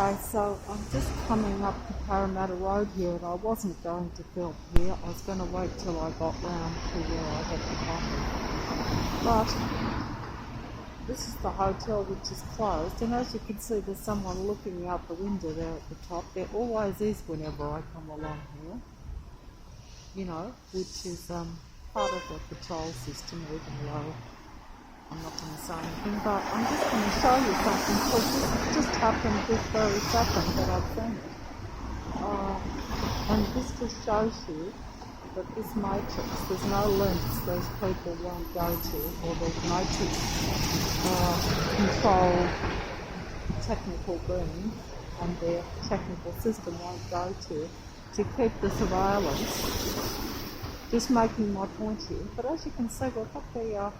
Okay, so I'm just coming up to Parramatta Road here, and I wasn't going to film here. I was going to wait till I got round to where I had the coffee. But this is the hotel which is closed, and as you can see, there's someone looking out the window there at the top. There always is whenever I come along here, you know, which is part of the patrol system, even though I'm not going to say anything, but I'm just going to show you something because this just happened this very second that I've seen it. And this just shows you that this matrix, there's no lengths those people won't go to, or the matrix control technical beings and their technical system won't go to keep the surveillance. Just making my point here. But as you can see, we've got the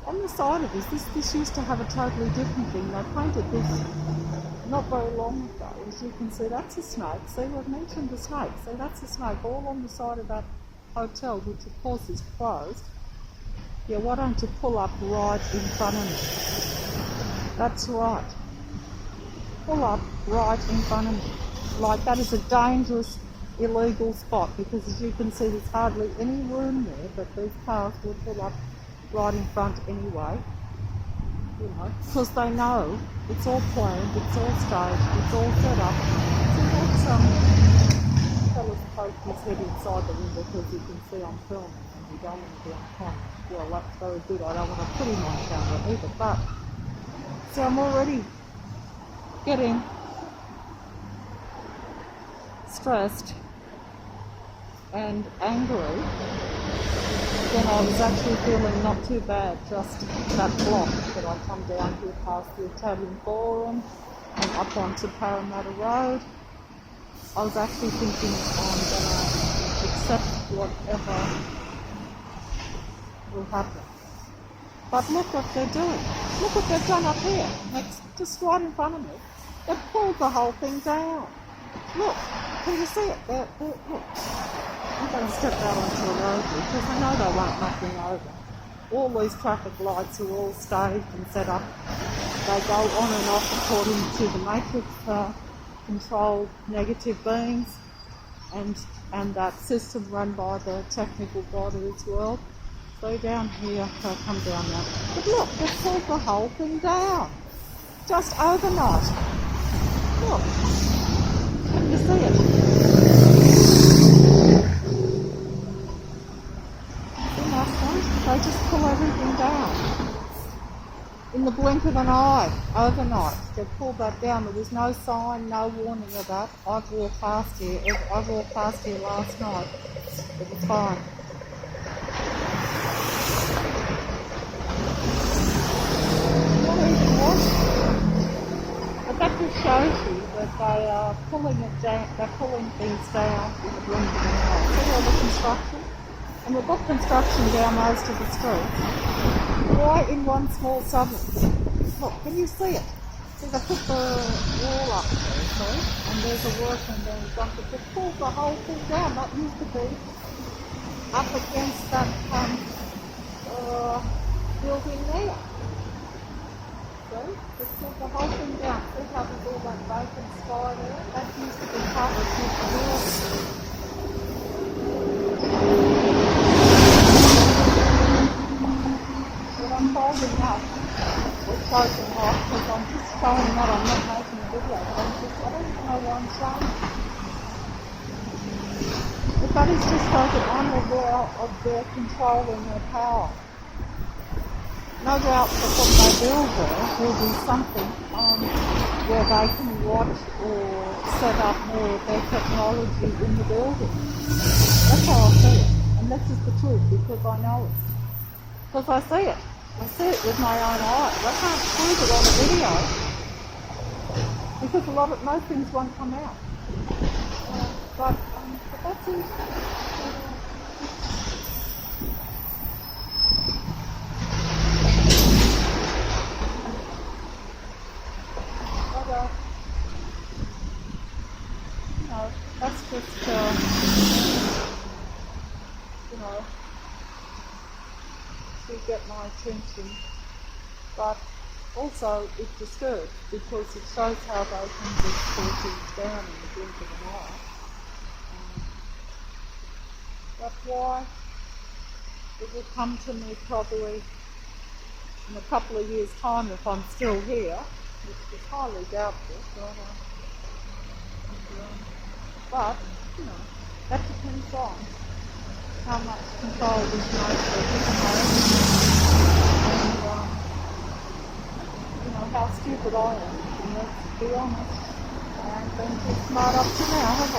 on the side of this used to have a totally different thing. They painted this not very long ago. As you can see, that's a snake. See, we've mentioned the snake. See, that's a snake all on the side of that hotel, which of course is closed. Yeah, why don't you pull up right in front of me? That's right. Pull up right in front of me. Like, that is a dangerous, illegal spot, because as you can see, there's hardly any room there, but these cars will pull up right in front anyway, you know, because they know it's all planned, it's all staged, it's all set up. So let's telescope his head inside the window, because you can see I'm filming and you don't want to be on camera. Well, that's very good. I don't want to put him on camera either, but see, I'm already getting stressed and angry. Then I was actually feeling not too bad, just that block that I come down here past the Italian Forum and up onto Parramatta Road. I was actually thinking I'm going to accept whatever will happen. But look what they're doing. Look what they've done up here, just right in front of me. They've pulled the whole thing down. Look, can you see it? Look. I'm going to step out onto the road here because I know they won't knock me over. All these traffic lights are all staged and set up. They go on and off according to the matrix controlled negative beings and that system run by the technical body as well. So down here, they'll come down now. But look, they've pulled the whole thing down. Just overnight. Look. Can you see it? They just pull everything down. In the blink of an eye, overnight. They pulled that down. There was no sign, no warning of that. I've walked past here last night. It was fine. Not even watching. But that just shows you that they are pulling it down, they're pulling things down in the blink of an eye. See all the construction? And we've got construction down most of the streets, right in one small suburb. Look, can you see it? See, they put the wall up there, see? And there's a workman being done, but they've pulled the whole thing down. That used to be up against that building there. See? They've pulled the whole thing down. See how there's all that vacant sky there? That used to be part of the building. I'm folding up or closing off because I'm just showing that I'm not making a video, but I don't even know why I'm showing it. But that is just so that I'm aware of their control and their power. No doubt that what they build there will be something where they can watch or set up more of their technology in the building. That's how I see it. And this is the truth because I know it. Because I see it. I see it with my own eyes. I can't prove it on a video because most things won't come out. But that's it. That's just to get my attention. But also it disturbs because it shows how they can just pull things down in the blink of an eye. But why? It will come to me probably in a couple of years' time if I'm still here, which is highly doubtful. But you know, that depends on how much control this nature has, and how stupid I am. And let's be honest, I ain't been too smart up to now, have I?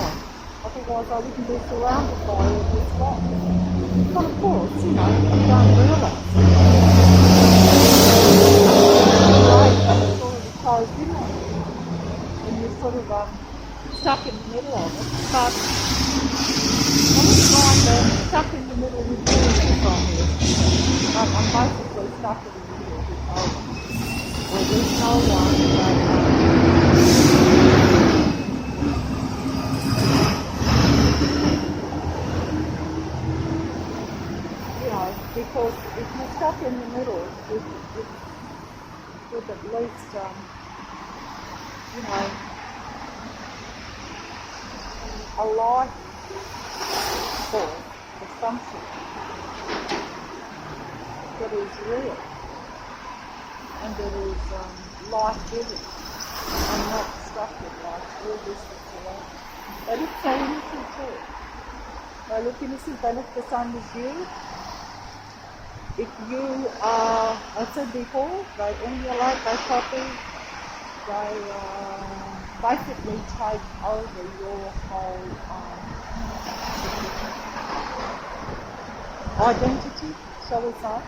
Otherwise I wouldn't be surrounded by all this stuff. But of course, you don't realise. Right, and it's already closed in on you. And you're sort of stuck in the middle of it. But I wouldn't mind being stuck in the middle with you if I'm here. But I'm basically stuck in the middle because there's no one because if you're stuck in the middle with at least, a life force of something that is real and that is life-giving and not destructive like all this that's around. They look so innocent too. They look innocent, they look the same as you. If you are, I said before, they emulate, they copy, they basically take over your whole identity, shall we say.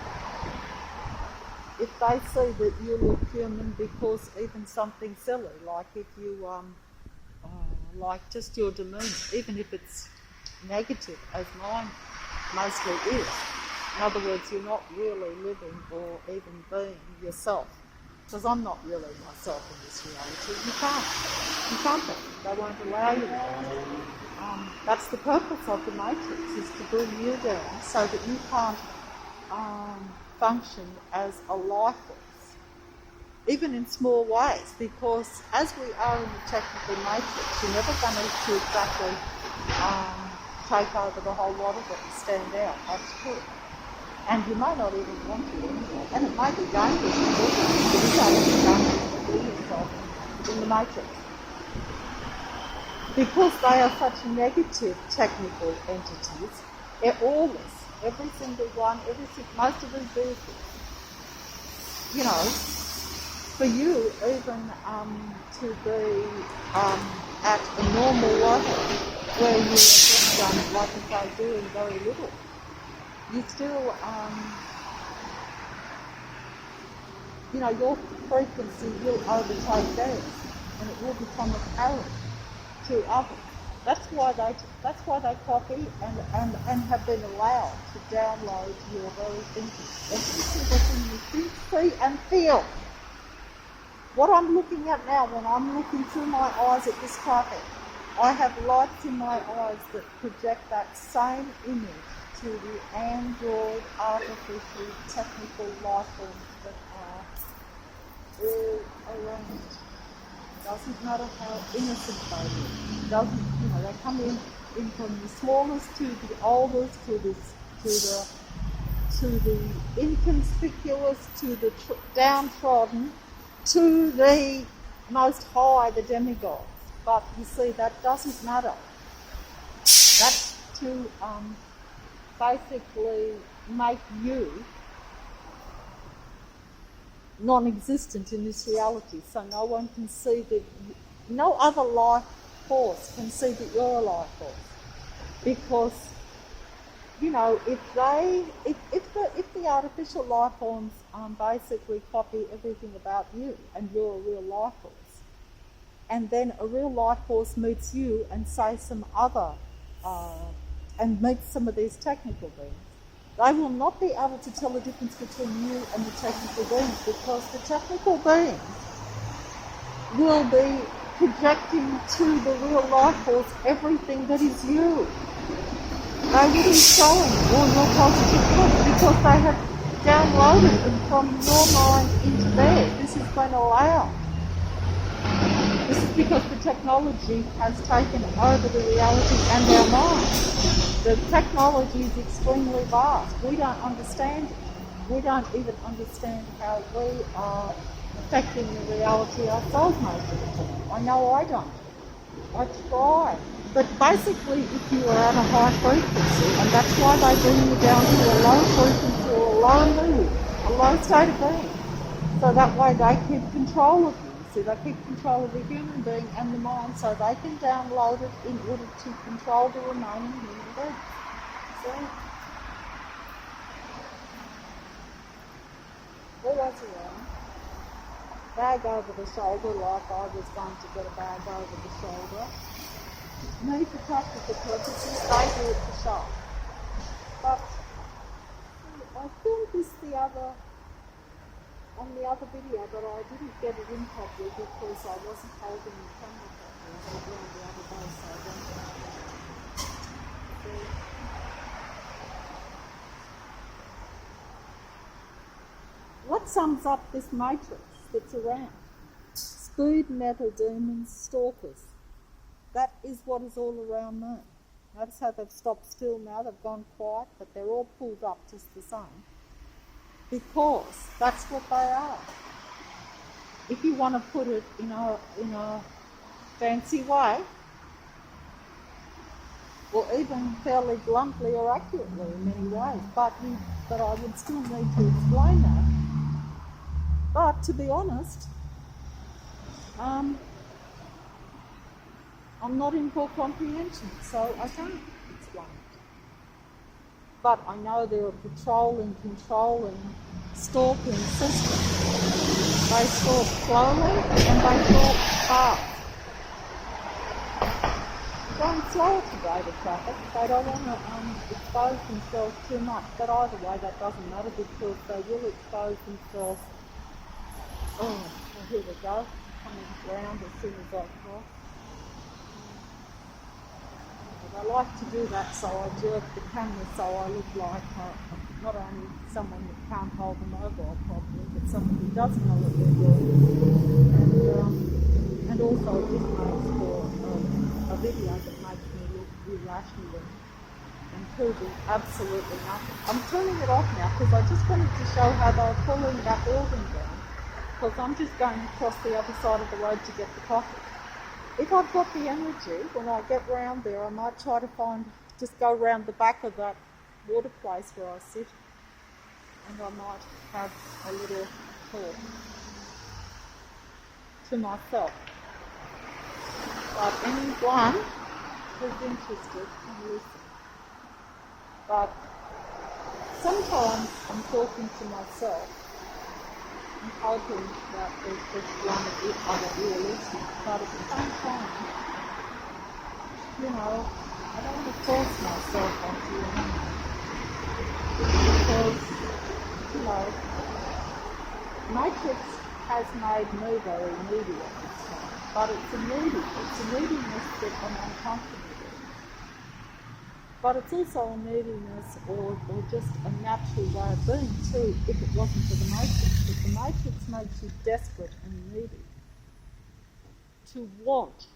If they see that you look human because even something silly, like if you, like just your demeanour, even if it's negative, as mine mostly is. In other words, you're not really living or even being yourself. Because I'm not really myself in this reality. You can't be. They won't allow you to. That's the purpose of the Matrix, is to bring you down so that you can't function as a life force, even in small ways, because as we are in the technical matrix, you're never going to exactly take over the whole lot of it and stand out. That's true. And you may not even want to anymore. And it may be dangerous to do that. It is actually dangerous to do yourself in the matrix. Because they are such negative technical entities, all this, every single one, most of these vehicles, for you even to be at a normal level where you are just, like I say, doing very little, you still, your frequency will overtake theirs, and it will become apparent to others. That's why they copy and have been allowed to download your very thinking. Every single thing you think, see, and feel. What I'm looking at now, when I'm looking through my eyes at this traffic, I have lights in my eyes that project that same image to the android, artificial, technical life forms that are all around. Doesn't matter how innocent they are. Doesn't, they come in from the smallest to the oldest, to the inconspicuous, to the downtrodden, to the most high, the demigods. But you see, that doesn't matter. That's to basically make you non-existent in this reality, so no one can see that, no other life force can see that you're a life force, because if the artificial life forms basically copy everything about you and you're a real life force, and then a real life force meets you and say some other and meets some of these technical beings, they will not be able to tell the difference between you and the technical beings, because the technical beings will be projecting to the real life force everything that is you. They will be showing all your positive thoughts because they have downloaded them from your mind into theirs. This has been allowed. This is because the technology has taken over the reality and our minds. The technology is extremely vast. We don't understand it. We don't even understand how we are affecting the reality ourselves most of the time. I know I don't. I try. But basically, if you are at a high frequency, and that's why they bring you down to a low frequency or a low mood, a low state of being. So that way they keep control of you. See, they keep control of the human being and the mind, so they can download it in order to control the remaining human being. See? Always around. Bag over the shoulder, like I was going to get a bag over the shoulder. Me for practical purposes, they do it for show. But I filmed this on the other video, but I didn't get it in properly because I wasn't holding the camera properly. I had it around the other day, so I don't know. What sums up this matrix that's around? Speed, metal, demons, stalkers. That is what is all around me. Notice how they've stopped still now, they've gone quiet, but they're all pulled up just the same. Because that's what they are. If you want to put it in a fancy way, or even fairly bluntly or accurately in many ways, but I would still need to explain that. But to be honest, I'm not in full comprehension, so I can't explain it. But I know they're a patrolling, controlling, stalking system. They stalk slowly and they stalk fast. Going slower today, the traffic. They don't want to expose themselves too much, but either way that doesn't matter because they will expose themselves. Oh, here we go, coming round as soon as I cross. I like to do that, so I jerk the camera so I look like not only someone that can't hold the mobile properly, but someone who doesn't know what they're doing. And also this makes for a video that makes me look irrational and proving absolutely nothing. I'm turning it off now because I just wanted to show how they're pulling that organ down, because I'm just going across the other side of the road to get the coffee. If I've got the energy, when I get round there, I might try to just go round the back of that water place where I sit, and I might have a little talk to myself. But anyone who's interested can listen. But sometimes I'm talking to myself, I'm hoping that there's just one of the other ear listening, but at the same time, I don't want to force myself onto you because, Matrix has made me very needy at this time, but it's a neediness that I'm uncomfortable with. But it's also a neediness or just a natural way of being too, if it wasn't for the Matrix. But the Matrix makes you desperate and needy to want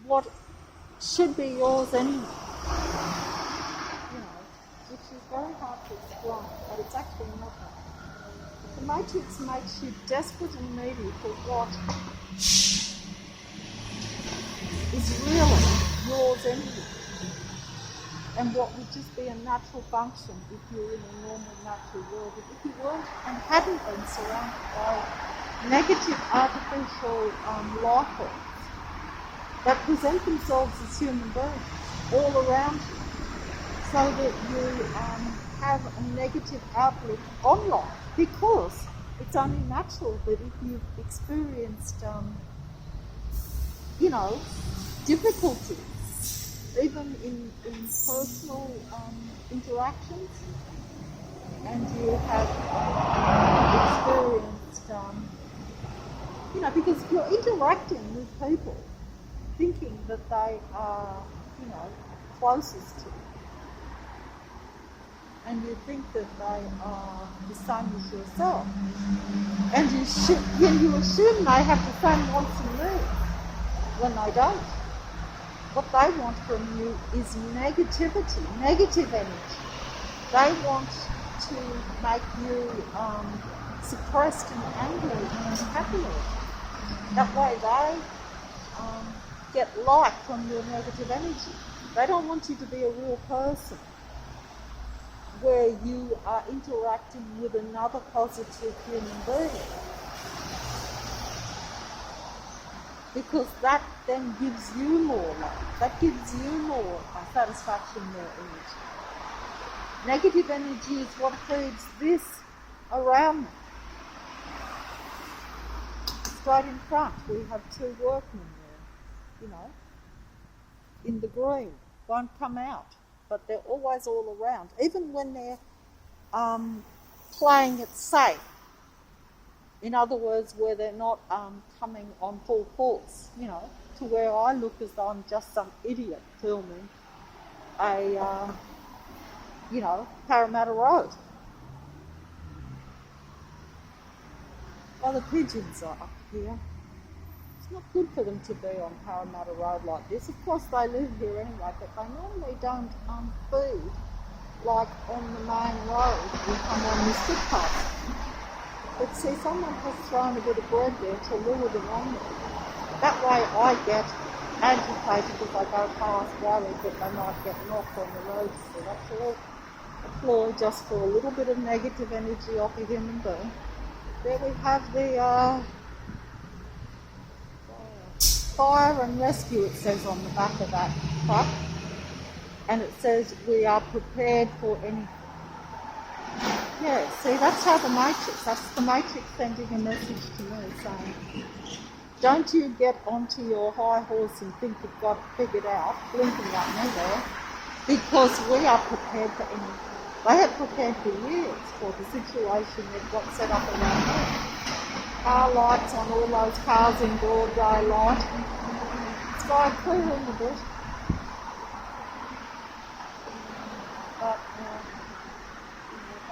what should be yours anyway. Which is very hard to explain, but it's actually not that. The Matrix makes you desperate and needy for what is really yours anyway, and what would just be a natural function if you were in a normal natural world. But if you weren't and hadn't been surrounded by negative artificial life forms that present themselves as human beings all around you, so that you have a negative outlook on life, because it's only natural that if you've experienced difficulties, even in personal interactions, and you have experienced, because you're interacting with people, thinking that they are, closest to you. and you think that they are the same as yourself, and you assume they have the same wants and needs when they don't. What they want from you is negativity, negative energy. They want to make you suppressed and angry and unhappy. That way they get light from your negative energy. They don't want you to be a real person where you are interacting with another positive human being. Because that then gives you more love. That gives you more satisfaction, more energy. Negative energy is what feeds this around me. Straight in front, we have two workmen there, in the green. Won't come out, but they're always all around. Even when they're playing it safe. In other words, where they're not coming on full force, to where I look as though I'm just some idiot filming a, Parramatta Road. Well, the pigeons are up here. It's not good for them to be on Parramatta Road like this. Of course, they live here anyway, but they normally don't feed like on the main road. We come on this footpath. But see, someone has thrown a bit of bread there to lure them on there. That way I get agitated if I go past worried that they might get knocked on the road. So that's all a ploy just for a little bit of negative energy off a human being. There we have the fire and rescue, it says on the back of that truck. And it says we are prepared for anything. Yeah, see, that's how that's the Matrix sending a message to me saying, don't you get onto your high horse and think you've got it figured out, blinking at me there, because we are prepared for anything. They have prepared for years for the situation they've got set up around there. Car lights on all those cars in broad daylight. Sky clear in a bit. But,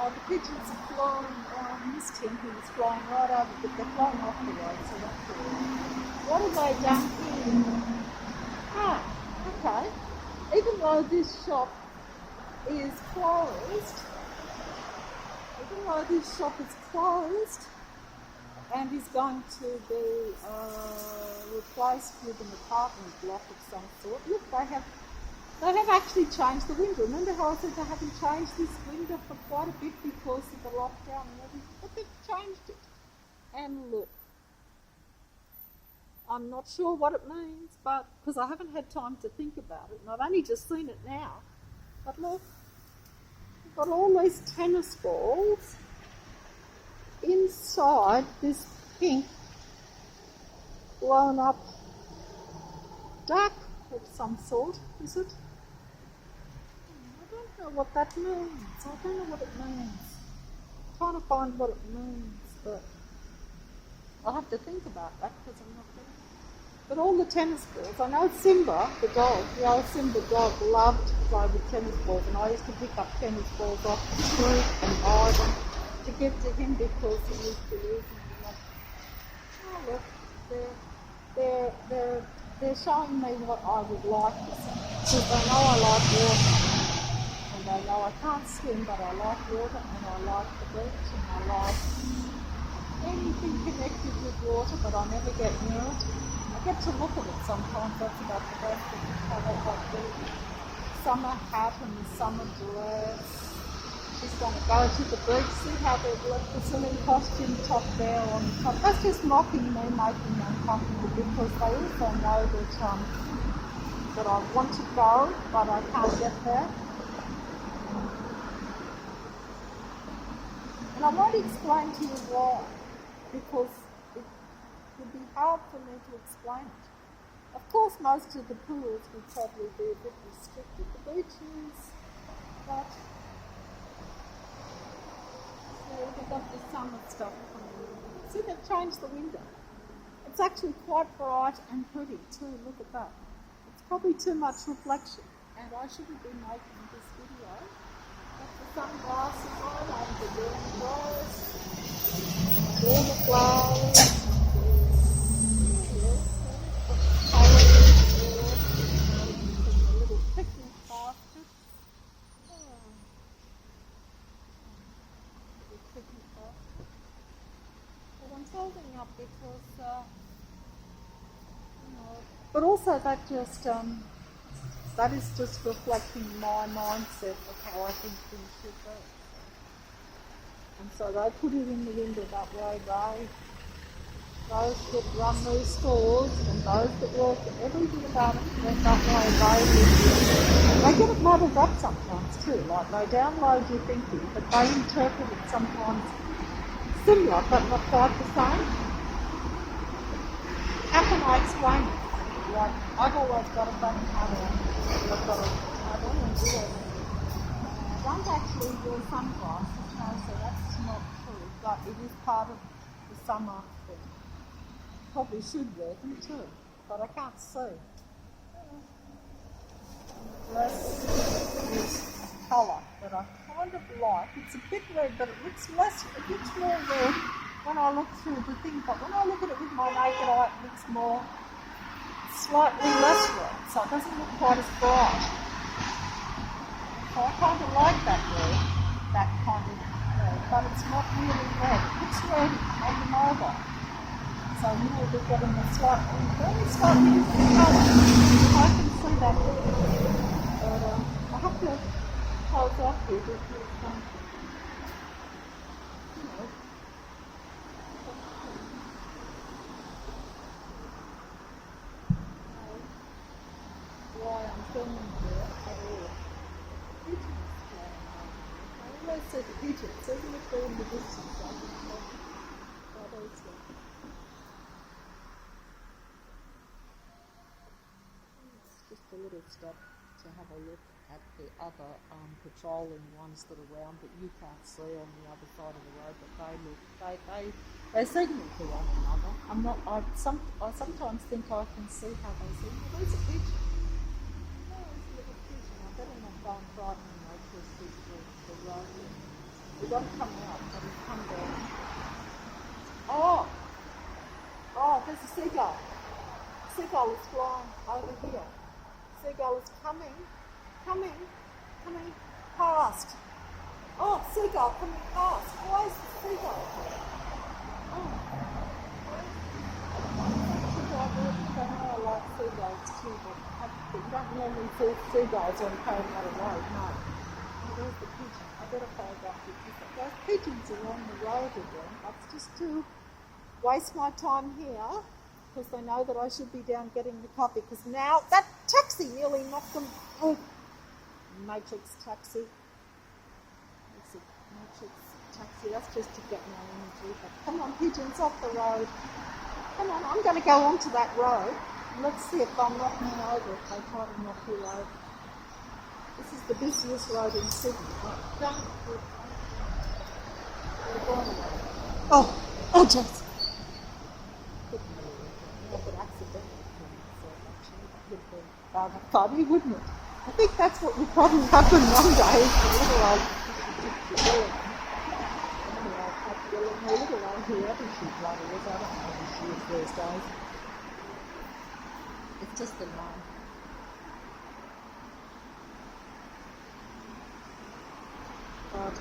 the pigeons are flying, missed him, he was flying right over, but they're flying off the road, so that's cool. What have they done here? Okay. Even though this shop is closed, and is going to be replaced with an apartment block of some sort, look, they have actually changed the window. Remember how I said they haven't changed this window for quite a bit because of the lockdown and everything? But they've changed it. And look, I'm not sure what it means, but because I haven't had time to think about it, and I've only just seen it now. But look, we've got all these tennis balls inside this pink blown up duck of some sort, is it? I don't know what that means. I don't know what it means. I'm trying to find what it means, but I'll have to think about that because I'm not there. But all the tennis balls, I know Simba, the dog, the old Simba dog, loved to play with tennis balls, and I used to pick up tennis balls off the street and buy them to give to him because he used to use them. Oh look, they're showing me what I would like to see. Because they know I like water, and they know I can't swim, but I like water, and I like the beach, and I like anything connected with water, but I never get near it. I get to look at it sometimes, that's about the best thing. How they got the summer hat and the summer dress. She's going to go to the beach. See how they've left the silly costume top there on the top. That's just mocking me, making me uncomfortable because they also know that I want to go, but I can't get there. And I won't explain to you why, because it would be hard for me to explain it. Of course, most of the pools would probably be a bit restricted. The beaches, but they've got the summer stuff coming in. See, they've changed the window. It's actually quite bright and pretty too. Look at that. It's probably too much reflection, and I shouldn't be making this video The sunglasses on and the rainbows, all the flowers. A little picnic basket. Oh, little picnic basket. But I'm holding up because, but also that is just reflecting my mindset of how I think things should go. And so they put it in the window that way. Those that run these stores and those that work everything about it went that way. They get it muddled up sometimes too. Like they download your thinking, but they interpret it sometimes similar but not quite the same. How can I explain it? Like I've always got a funny pattern. I've got a pattern and do it. I don't actually wear sunglasses, no, so that's not true. But it is part of the summer thing. Probably should wear them too, but I can't see. The dress is colour that I kind of like. It's a bit red, but it looks more red when I look through the thing, but when I look at it with my naked eye, it looks slightly less red, so it doesn't look quite as bright. So I kind of like that red, that kind of red, but it's not really red. It looks red on the mobile. So you will be getting a very slightly different colour. I can see that. But I have to close up here because, why I'm filming here at all. Pigeons flying over. I always say the pigeons, even if they're in the distance, I can tell what those are. Just a little stop to have a look at the other patrolling ones that are around that you can't see on the other side of the road, but they signal to one another. I sometimes think I can see how they signal. There's a pigeon. No, there's a little pigeon. I better not go and frighten them because the road. We've got to come out, but we've come down. Oh, there's a seagull. Seagull is flying over here. Seagull is coming past. Oh, seagull coming past. Why is the seagull? Oh. I know I like seagulls too, but you don't normally see seagulls on Parramatta Road, no. Oh, there's the pigeon. I better hold up because those pigeons are on the road again. That's just to waste my time here. Because they know that I should be down getting the coffee. Because now that taxi nearly knocked them. Oh, Matrix taxi. It's a Matrix taxi. That's just to get my energy. But come on, pigeons off the road. Come on, I'm going to go onto that road. Let's see if they'll knock me over. If they try to knock you over. This is the busiest road in Sydney. Oh, Jess. Rather funny, wouldn't it? I think that's what would probably happen one day. Little old whoever she bloody is, I don't know who she is these days. It's just a line. But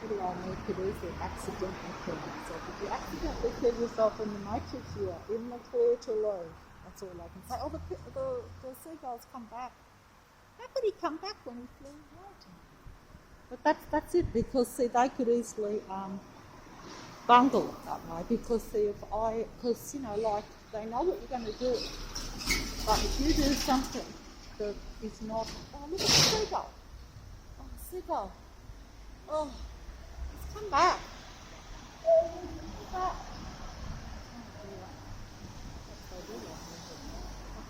little old me could easily accidentally kill myself. If you accidentally kill yourself in the Matrix, you are in the clear to leave. That's all I can say. Oh, the seagulls come back. How could he come back when he flew right? But that's it, because see, they could easily bungle it that way. Because see, because like they know what you're going to do. But if you do something that is not, oh look at the seagull. Oh, the seagull. Oh, it's come back. Oh, look at that.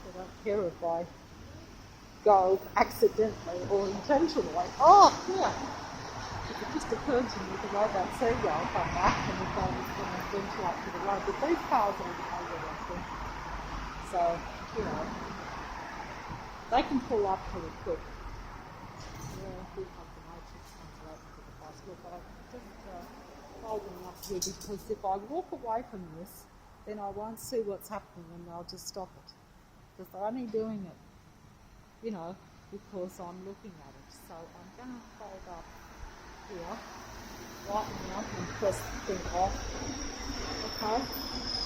I don't care if I go accidentally or intentionally. Oh, yeah. It just occurred to me the way that seagull come back and if I was going to venture up to the road. But these cars are over there. So, they can pull up pretty quick. Yeah, because I'm just holding up here, because if I walk away from this, then I won't see what's happening and I'll just stop it. Because they're only doing it, because I'm looking at it. So I'm going to hold up here right now and press the thing off. Okay?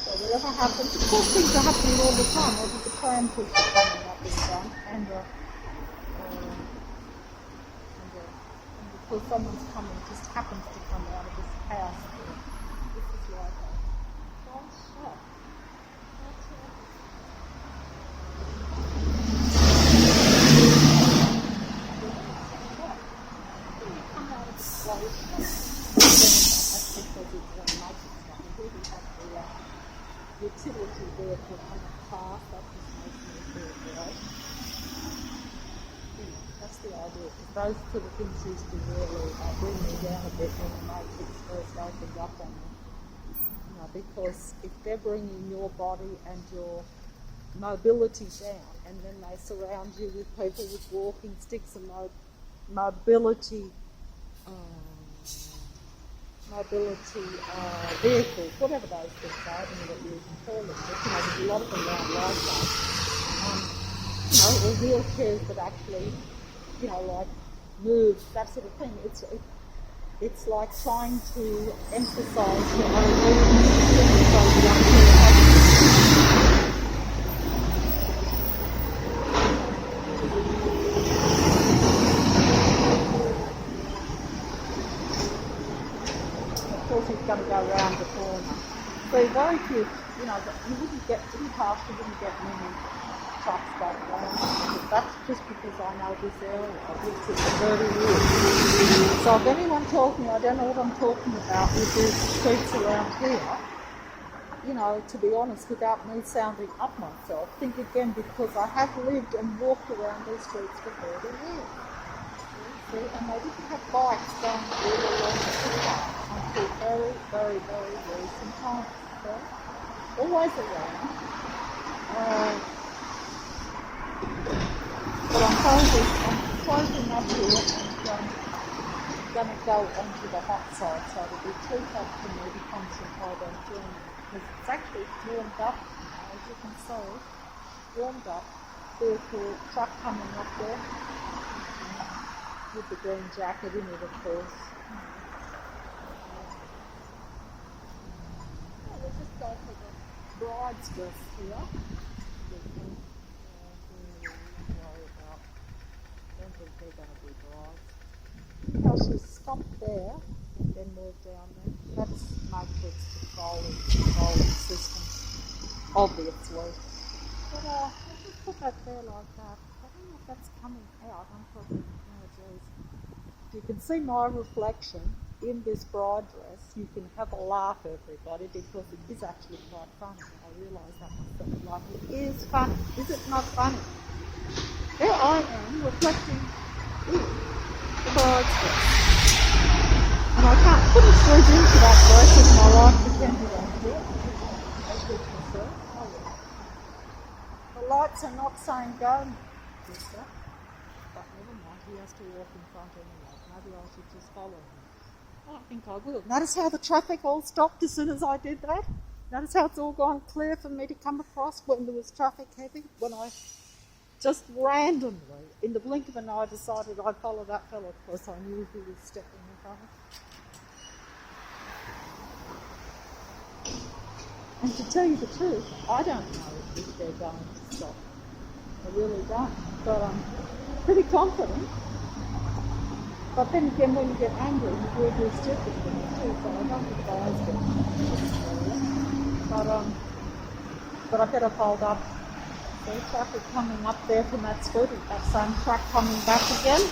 So whatever happens, of course things are happening all the time. There's a pram pusher coming up in front and because someone's coming, just happens to come out of this house. This is like a false shot. Utility vehicle coming past, that just makes me feel great. That's the idea. Those sort of things used to really bring me down a bit when the Matrix first opened up on me. Because if they're bringing your body and your mobility down, and then they surround you with people with walking sticks and mobility vehicles, whatever those things are, I don't know what you can call them, but there's a lot of them around like that. Or wheelchairs that actually, like move, that sort of thing. It's like trying to emphasise your own he's going to go around the corner. So very few, you wouldn't get many trucks that way. That's just because I know this area. I've lived in very years. So if anyone told me I don't know what I'm talking about with these streets around here, to be honest, without me sounding up myself, think again, because I have lived and walked around these streets for 30 years. See, and they didn't have bikes going all along the footpath until very, very, very recent times. So, always around. But I'm closing up here and going to go onto the hot side, so it'll be too hot for me to concentrate on doing it. Because it's actually warmed up now, as you can see. Warmed up. There's a truck coming up there. With the green jacket in it, of course. We'll just go for the bride's dress here. Don't think they're going to be brides. How she's stopped there and then moved down there. That's Matrix controlling system, obviously. But I'll just put that there like that. I don't know if that's coming out. I'm probably. You can see my reflection in this bride dress. You can have a laugh, everybody, because it is actually quite funny. I realise that myself. Like, it is funny. Is it not funny? There I am, reflecting in the bride's dress. And I can't put a squeeze into that dress if my life depended on it. As you can see. Oh, yeah. The lights are not saying go, mister. But never mind, he has to walk in front anyway. Maybe I should just follow him. I don't think I will. Notice how the traffic all stopped as soon as I did that? Notice how it's all gone clear for me to come across when there was traffic heavy? When I just randomly, in the blink of an eye, decided I'd follow that fellow because I knew he was stepping in front of me. And to tell you the truth, I don't know if they're going to stop. I really don't. But I'm pretty confident. But then again, when you get angry, you do stupid things too, so I don't advise it. But I better hold up. There's traffic coming up there from that scooter, that same truck coming back again.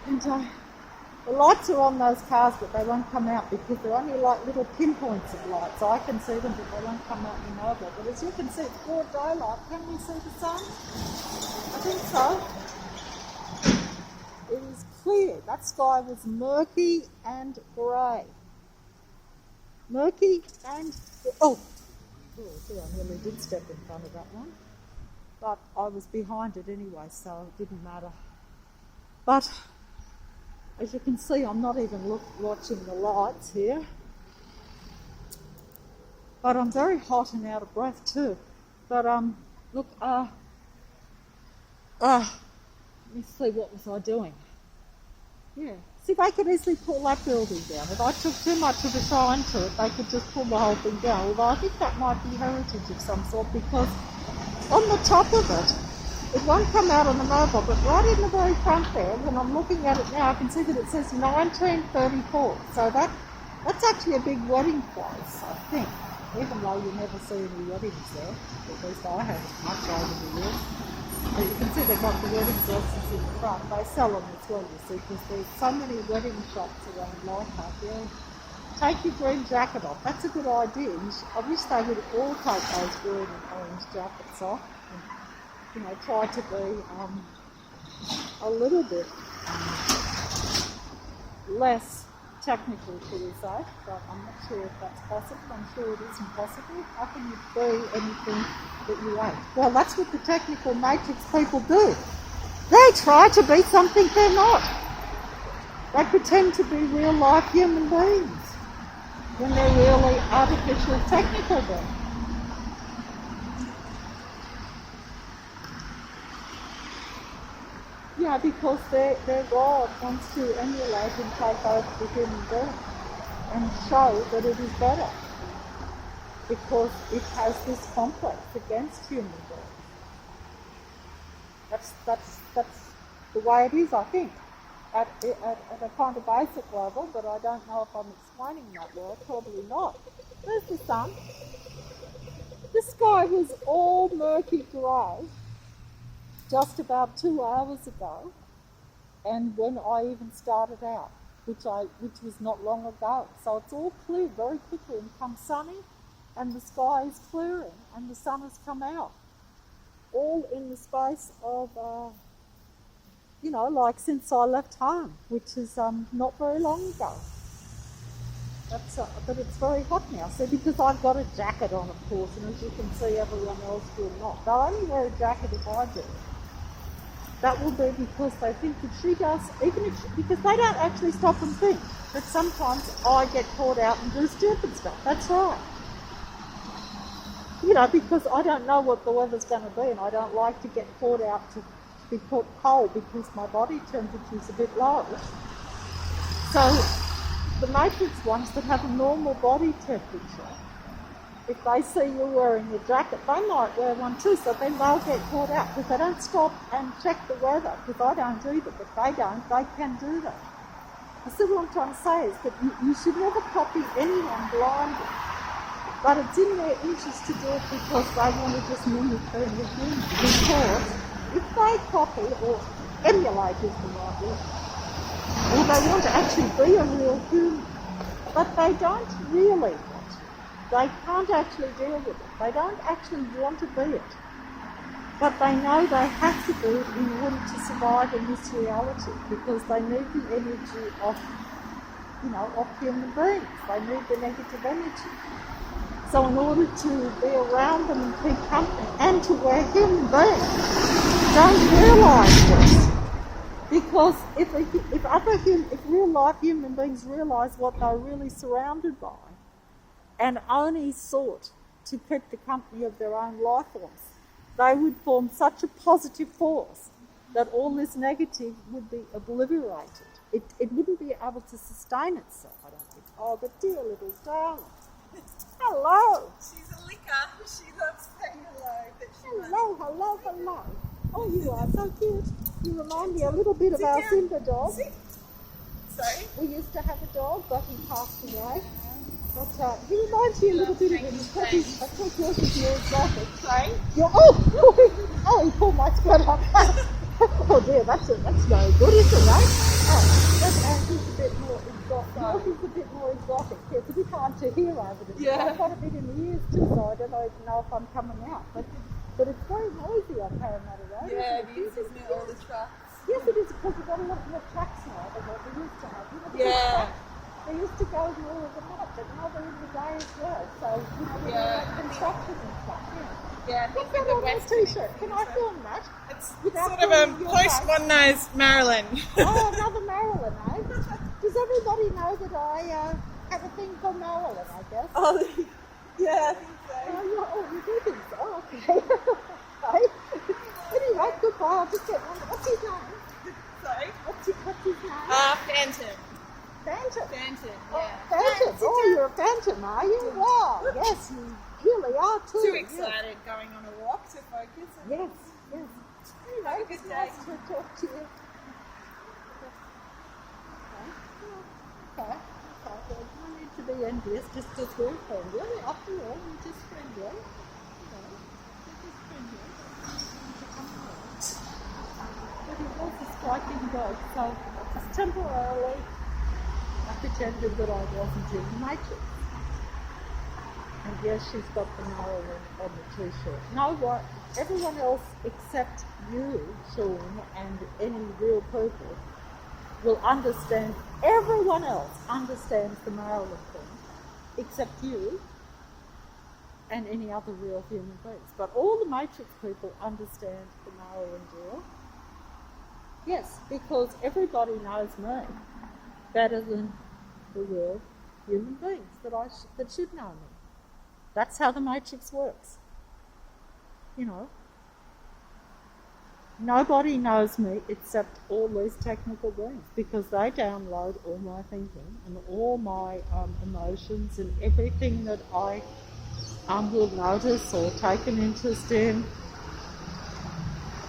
And the lights are on those cars, but they won't come out because they're only like little pinpoints of light, so I can see them, but they won't come out in the mobile. But as you can see, it's broad daylight. Can we see the sun? I think so. It was clear. That sky was murky and grey. Murky and... Oh, see, I nearly did step in front of that one. But I was behind it anyway, so it didn't matter. But as you can see, I'm not even watching the lights here. But I'm very hot and out of breath too. But look, let me see, what was I doing? Yeah. See, they could easily pull that building down. If I took too much of a shine to it, they could just pull the whole thing down. Although I think that might be heritage of some sort, because on the top of it won't come out on the mobile, but right in the very front there, when I'm looking at it now, I can see that it says 1934. So that's actually a big wedding place, I think. Even though you never see any weddings there, at least I haven't much over the years. But you can see they've got the wedding dresses in the front. They sell them as well, you see, because there's so many wedding shops around Leichhardt. Yeah. Take your green jacket off. That's a good idea. I wish they would all take those green and orange jackets off. And, try to be a little bit less technical, shall we say, but I'm not sure if that's possible. I'm sure it isn't possible. How can you be anything that you ain't? Well, that's what the technical matrix people do. They try to be something they're not. They pretend to be real life human beings when they're really artificial technical beings. Yeah, because their God wants to emulate and take over the human being and show that it is better, because it has this complex against human beings. That's the way it is, I think, at a kind of basic level, but I don't know if I'm explaining that well. Probably not. There's the sun. The sky was all murky grey just about 2 hours ago, and when I even started out, which was not long ago. So it's all clear very quickly and comes sunny, and the sky is clearing and the sun has come out. All in the space of, like since I left home, which is not very long ago. But it's very hot now, so because I've got a jacket on, of course, and as you can see, everyone else will not. They'll only wear a jacket if I do. That will be because they think that she does, because they don't actually stop and think that sometimes I get caught out and do stupid stuff. That's right. Because I don't know what the weather's going to be, and I don't like to get caught out to be caught cold because my body temperature is a bit low. So the matrix ones that have a normal body temperature, if they see you wearing a jacket, they might wear one too, so then they'll get caught out because they don't stop and check the weather, because I don't either, but they can do that. So what I'm trying to say is that you should never copy anyone blindly, but it's in their interest to do it because they want to just mimic being a human. Because if they copy or emulate is the right word, or they want to actually be a real human, but they don't really. They can't actually deal with it. They don't actually want to be it. But they know they have to be it in order to survive in this reality, because they need the energy of human beings. They need the negative energy. So in order to be around them and keep company, and to where human beings don't realise this. Because if real life human beings realise what they're really surrounded by, and only sought to keep the company of their own life forms, they would form such a positive force that all this negative would be obliterated. It wouldn't be able to sustain itself, I don't think. Oh, the dear little darling. Hello. She's a licker. She loves saying hello. Hello. Oh, you are so cute. You remind me a little bit of our Simba dog. Sorry? We used to have a dog, but he passed away. But he reminds me a little bit of him. I think yours is more exotic. Sorry? Oh, he pulled my skirt up. Oh dear, that's no good, is it, right? Oh, he's a bit more exotic. Yours is a bit more exotic. It's a bit hard to hear over the Yeah. I've got a bit in the ears too, so I don't even know if I'm coming out. But it's very noisy on Parramatta Road. Yeah, it is, isn't it? All the trucks. Yes, it is, because we've got a lot more trucks now than what we used to have. Yeah. They used to go here all the night, but now they're in the day as well. So, we Yeah. have construction and stuff, yeah. Yeah, I What's think that with the on my Western t-shirt? Can I film that? It's Without sort of filming a your post face? one nose Marilyn. Oh, another Marilyn, eh? Does everybody know that I have a thing for Marilyn, I guess? Oh, yeah, I think so. Oh, you do think so? Oh, okay. Okay. Anyway, goodbye. I'll just get one. What's his name? Sorry? What's his name? Phantom. Phantom. Phantom, Oh, yeah. Phantom. Oh, you're a Phantom, are you? Wow. Yes, you really are too. Too Yes. excited going on a walk to focus. And Yes, yes. Anyway, Have a good it's day. nice to talk to you. Okay. Well, no need to be envious, just because we're friendly. After all, we're just friendly. We're just friendly. But he was a striking dog, so just temporarily I pretended that I wasn't in the Matrix. And yes, she's got the Marilyn on the t-shirt. No, what? Everyone else except you, Sean, and any real people will understand. Everyone else understands the Marilyn thing, except you and any other real human beings. But all the Matrix people understand the Marilyn deal. Yes, because everybody knows me better than the real human beings that should know me. That's how the Matrix works. You know, nobody knows me except all these technical beings, because they download all my thinking and all my emotions and everything that I will notice or take an interest in,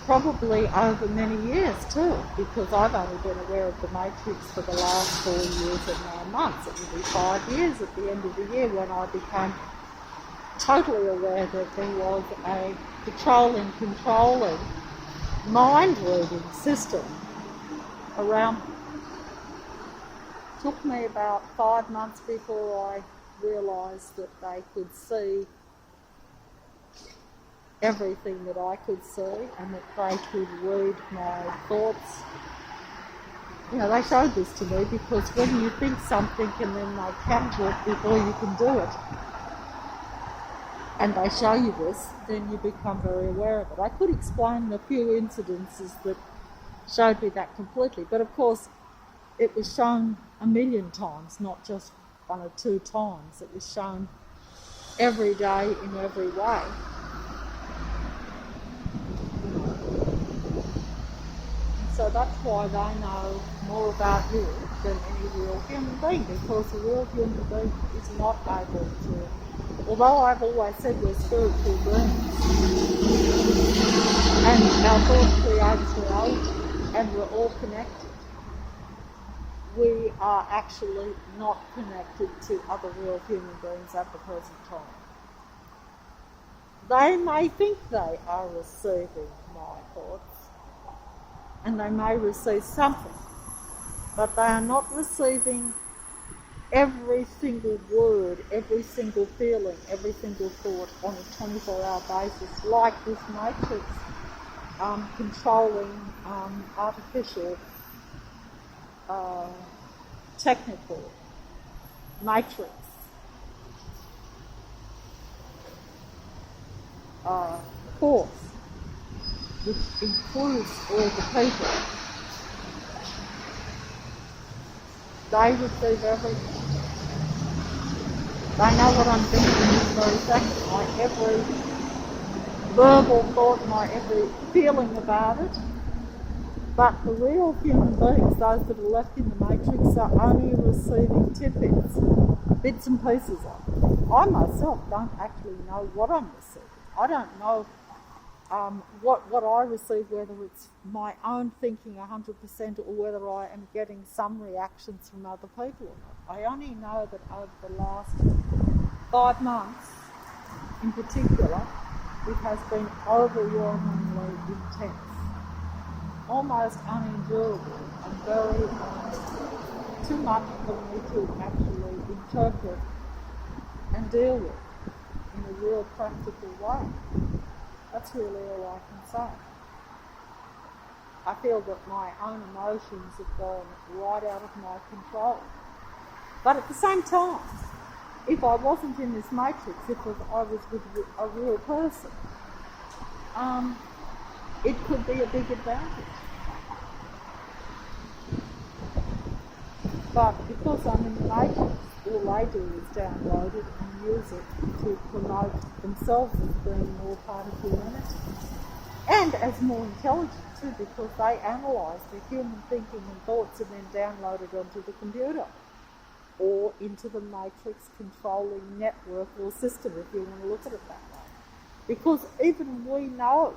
probably over many years too, because I've only been aware of the Matrix for the last 4 years and 9 months. It will be 5 years at the end of the year when I became totally aware that there was a controlling, mind-reading system around me. It took me about 5 months before I realised that they could see everything that I could see and that they could read my thoughts. You know, they showed this to me because when you think something and then they capture it before you can do it, and they show you this, then you become very aware of it. I could explain a few incidences that showed me that completely, but of course it was shown a million times, not just 1 or 2 times. It was shown every day in every way. So that's why they know more about you than any real human being, because a real human being is not able to, although I've always said we're spiritual beings, and our thoughts create reality, and we're all connected, we are actually not connected to other real human beings at the present time. They may think they are receiving my thoughts, and they may receive something, but they are not receiving every single word, every single feeling, every single thought on a 24-hour basis, like this Matrix controlling artificial technical matrix force, which includes all the people. They receive everything. They know what I'm thinking this very second, my every verbal thought, my every feeling about it. But the real human beings, those that are left in the Matrix, are only receiving tidbits, bits and pieces of it. I myself don't actually know what I'm receiving. I don't know what I receive, whether it's my own thinking 100% or whether I am getting some reactions from other people or not. I only know that over the last 5 months in particular, it has been overwhelmingly intense, almost unendurable, and very too much for me to actually interpret and deal with in a real practical way. That's really all I can say. I feel that my own emotions have gone right out of my control. But at the same time, if I wasn't in this matrix, if I was with a real person, it could be a big advantage. But because I'm in the matrix, all they do is download it and use it to promote themselves as being more part of humanity. And as more intelligent too, because they analyse the human thinking and thoughts and then download it onto the computer or into the matrix controlling network or system, if you want to look at it that way. Because even we know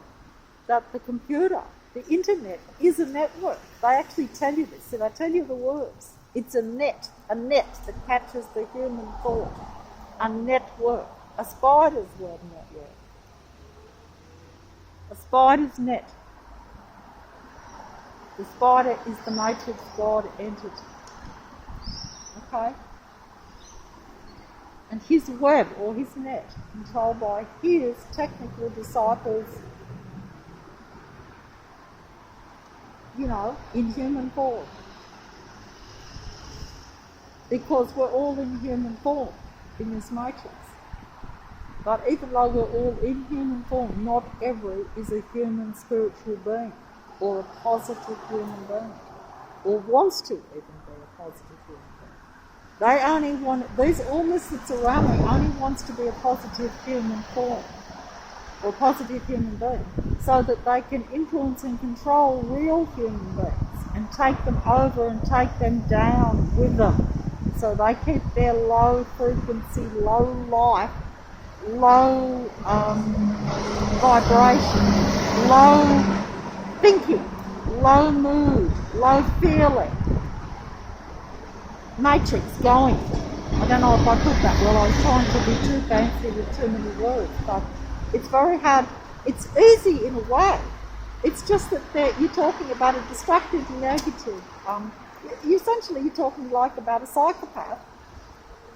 that the computer, the internet, is a network. They actually tell you this, and I tell you the words. It's a net that catches the human thought, a network, a spider's web network, a spider's net. The spider is the matrix God entity. Okay? And his web or his net, controlled by his technical disciples, in human form. Because we're all in human form in this matrix. But even though we're all in human form, not every is a human spiritual being or a positive human being or wants to even be a positive human being. They only want, these illness that's around me only wants to be a positive human form or positive human being so that they can influence and control real human beings and take them over and take them down with them. So they keep their low frequency, low life, low vibration, low thinking, low mood, low feeling matrix going. I don't know if I put that well. I was trying to be too fancy with too many words, but it's very hard. It's easy in a way. It's just that you're talking about a destructive, negative. Essentially, you're talking like about a psychopath.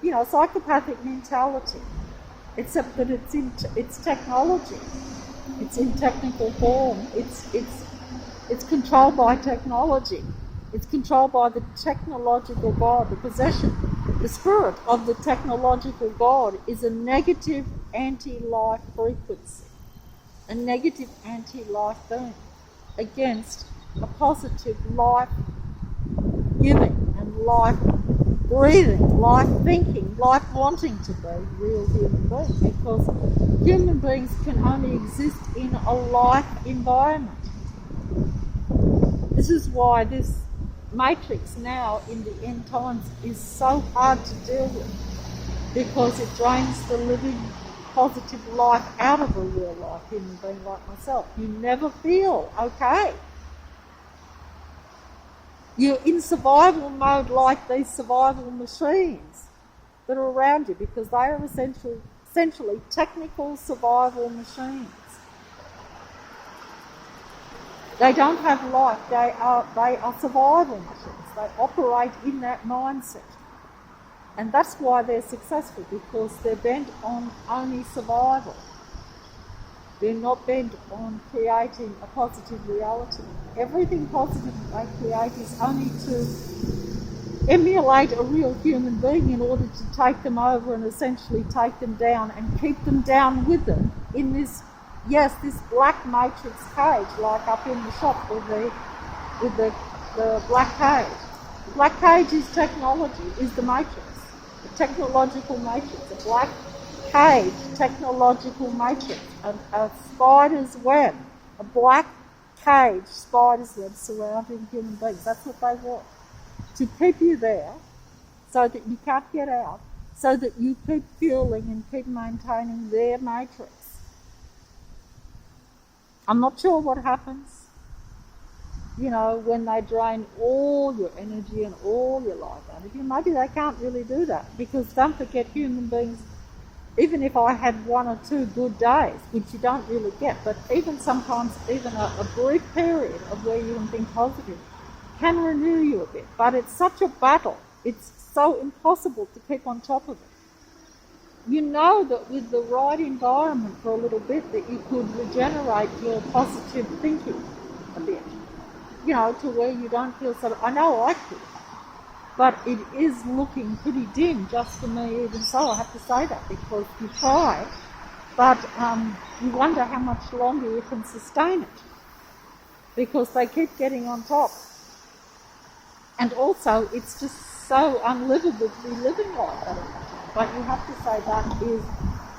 Psychopathic mentality. Except that it's technology. It's in technical form. It's controlled by technology. It's controlled by the technological God, the possession. The spirit of the technological God is a negative anti-life frequency, a negative anti-life being against a positive life giving and life breathing, life thinking, life wanting to be real human beings, because human beings can only exist in a life environment. This is why this matrix now in the end times is so hard to deal with, because it drains the living positive life out of a real life human being like myself. You never feel okay. You're in survival mode like these survival machines that are around you, because they are essentially technical survival machines. They don't have life, they are survival machines. They operate in that mindset. And that's why they're successful, because they're bent on only survival. They're not bent on creating a positive reality. Everything positive they create is only to emulate a real human being in order to take them over and essentially take them down and keep them down with them in this black matrix cage, like up in the shop with the black cage. The black cage is technology, is the matrix, the technological matrix, a black cage, technological matrix, a spider's web, a black cage, spider's web surrounding human beings. That's what they want. To keep you there so that you can't get out, so that you keep fueling and keep maintaining their matrix. I'm not sure what happens, when they drain all your energy and all your life out of you. Maybe they can't really do that, because don't forget, human beings, even if I had 1 or 2 good days, which you don't really get, but even sometimes even a brief period of where you can think positive can renew you a bit. But it's such a battle. It's so impossible to keep on top of it. You know that with the right environment for a little bit that you could regenerate your positive thinking a bit, to where you don't feel so. I know I could, but it is looking pretty dim just for me even so. I have to say that, because you try, But you wonder how much longer you can sustain it because they keep getting on top. And also, it's just so unlivable to be living like that. But you have to say that is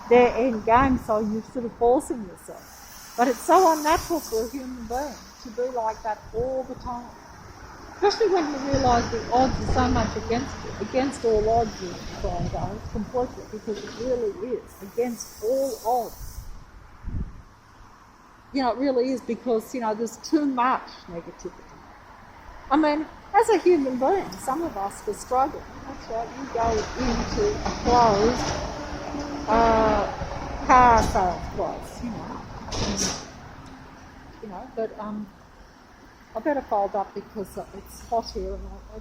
their end game, so you're sort of forcing yourself. But it's so unnatural for a human being to be like that all the time. Especially when you realise the odds are so much against all odds in Friday, completely, because it really is against all odds. You know, it really is because, you know, there's too much negativity. I mean, as a human being, some of us will struggle. That's right, you go into a closed car sales place, but I better fold up because it's hot here, and I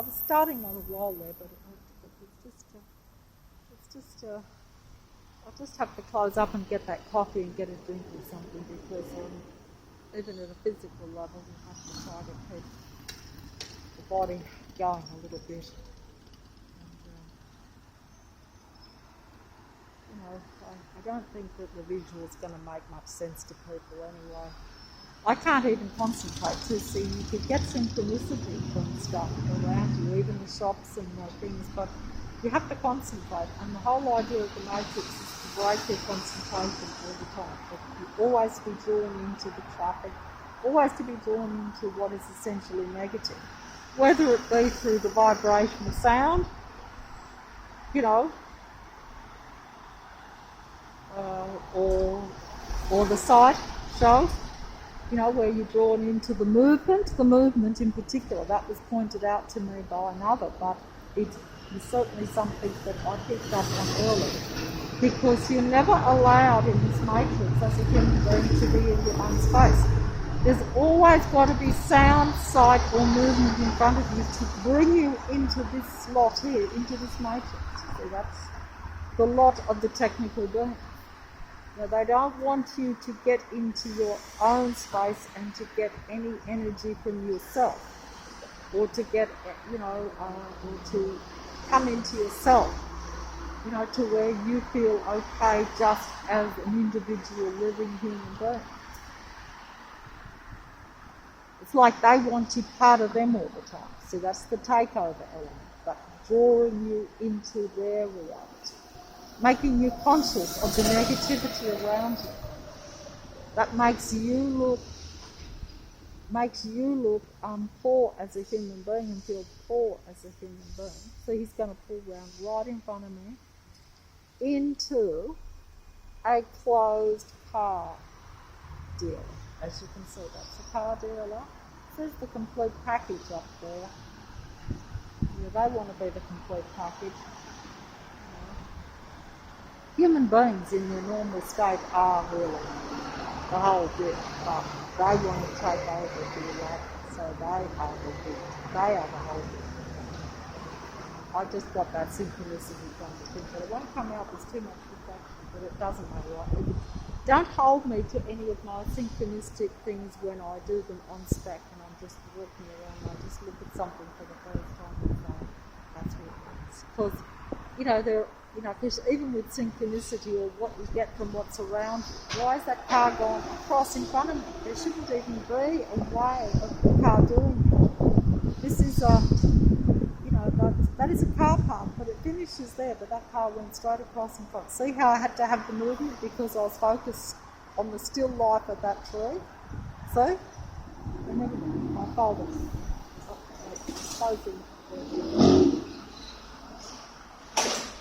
was starting on a roll there, but I'll just have to close up and get that coffee and get a drink or something because even at a physical level, we have to try to keep the body going a little bit. And, I don't think that the visual is going to make much sense to people anyway. I can't even concentrate to see. You could get synchronicity from stuff around you, even the shops and things, but you have to concentrate. And the whole idea of the matrix is to break your concentration all the time. But you always be drawn into the traffic, always to be drawn into what is essentially negative, whether it be through the vibration of sound, or the sight show, where you're drawn into the movement in particular. That was pointed out to me by another, but it is certainly something that I picked up on early, because you're never allowed in this matrix as a human being to be in your own space. There's always got to be sound, sight or movement in front of you to bring you into this slot here, into this matrix. So that's the lot of the technical being. Now, they don't want you to get into your own space and to get any energy from yourself, or to get, or to come into yourself, to where you feel okay just as an individual living human being. It's like they want you part of them all the time. See, that's the takeover element, but drawing you into their reality, making you conscious of the negativity around you. That makes you look poor as a human being and feel poor as a human being. So he's going to pull round right in front of me into a closed car dealer. As you can see, that's a car dealer. There's the complete package up there. Yeah, they want to be the complete package. Human beings in their normal state are really the whole bit, but they want to take over your life, so they are the bit. They are the whole bit. I just got that synchronicity from the thing, but it won't come out. There's too much reflection, but it doesn't matter. Right? Don't hold me to any of my synchronistic things when I do them on spec and I'm just walking around. I just look at something for the first time and say, that's what it is. Because, because even with synchronicity or what you get from what's around you, why is that car going across in front of me? There shouldn't even be a way of the car doing it. This is that is a car path, but it finishes there, but that car went straight across in front. See how I had to have the movement because I was focused on the still life of that tree? See? And then I folded it.